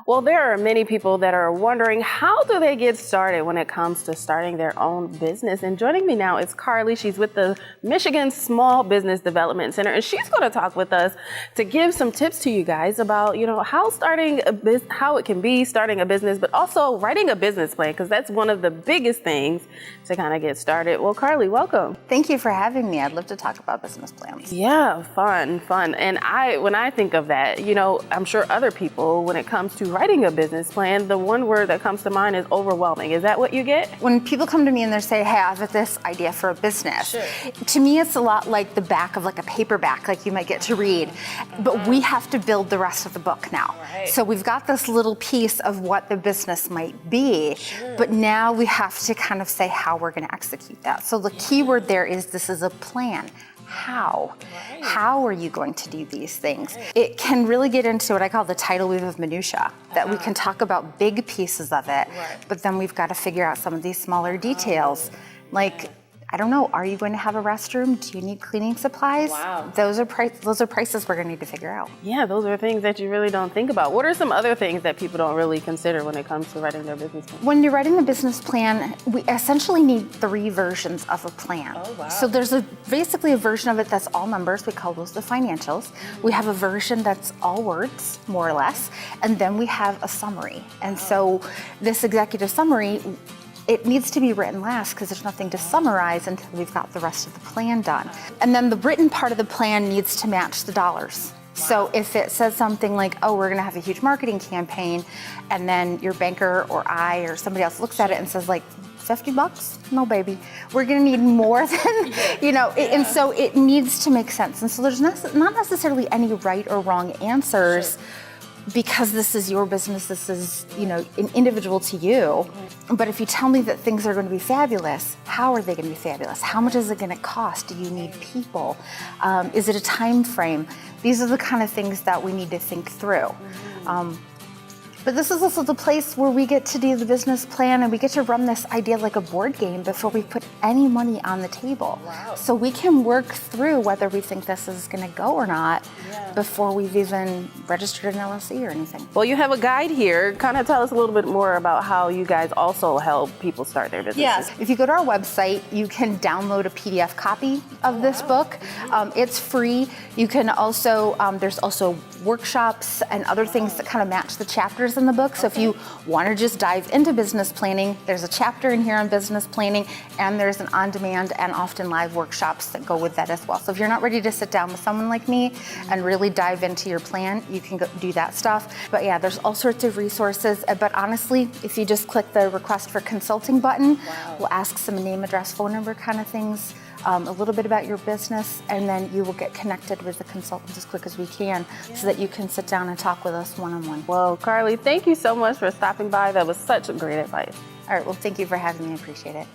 Well, there are many people that are wondering, how do they get started when it comes to starting their own business? And joining me now is Carly. She's with the Michigan Small Business Development Center, and she's going to talk with us to give some tips to you guys about, how starting a business, how it can be starting a business, but also writing a business plan, because that's one of the biggest things to kind of get started. Well, Carly, welcome. Thank you for having me. I'd love to talk about business plans. Yeah, fun. And when I think of that, I'm sure other people, when it comes to writing a business plan, the one word that comes to mind is overwhelming. Is that what you get? When people come to me and they say, hey, I have this idea for a business, Sure. To me it's a lot like the back of like a paperback, like you might get to read. But we have to build the rest of the book now. Right. So we've got this little piece of what the business might be, but now we have to kind of say how we're going to execute that. So the key word there is this is a plan. How? Right. How are you going to do these things? Right. It can really get into what I call the tidal wave of minutia, that we can talk about big pieces of it, but then we've got to figure out some of these smaller details. Like, I don't know, are you going to have a restroom? Do you need cleaning supplies? Wow. Those are prices we're going to need to figure out. Yeah, those are things that you really don't think about. What are some other things that people don't really consider when it comes to writing their business plan? When you're writing a business plan, we essentially need 3 versions of a plan. Oh, wow. So there's basically a version of it that's all numbers. We call those the financials. We have a version that's all words, more or less. And then we have a summary. And so this executive summary, it needs to be written last because there's nothing to summarize until we've got the rest of the plan done. And then the written part of the plan needs to match the dollars. So if it says something like, oh, we're gonna have a huge marketing campaign, and then your banker or I or somebody else looks at it and says like, $50? No, baby. We're gonna need more than, and so it needs to make sense. And so there's not necessarily any right or wrong answers. Because this is your business, this is, an individual to you. But if you tell me that things are going to be fabulous, how are they going to be fabulous? How much is it going to cost? Do you need people? Is it a time frame? These are the kind of things that we need to think through. But this is also the place where we get to do the business plan and we get to run this idea like a board game before we put any money on the table. Wow. So we can work through whether we think this is going to go or not before we've even registered an LLC or anything. Well, you have a guide here. Kind of tell us a little bit more about how you guys also help people start their businesses. Yes. If you go to our website, you can download a PDF copy of this book. It's free. You can also, there's also workshops and other things that kind of match the chapters in the book. So if you want to just dive into business planning, there's a chapter in here on business planning, and there's an on-demand and often live workshops that go with that as well. So if you're not ready to sit down with someone like me and really dive into your plan, you can go do that stuff. But yeah, there's all sorts of resources. But honestly, if you just click the request for consulting button, we'll ask some name, address, phone number kind of things, a little bit about your business, and then you will get connected with the consultant as quick as we can so that you can sit down and talk with us one-on-one. Well, Carly, thank you so much for stopping by. That was such great advice. All right, well, thank you for having me. I appreciate it.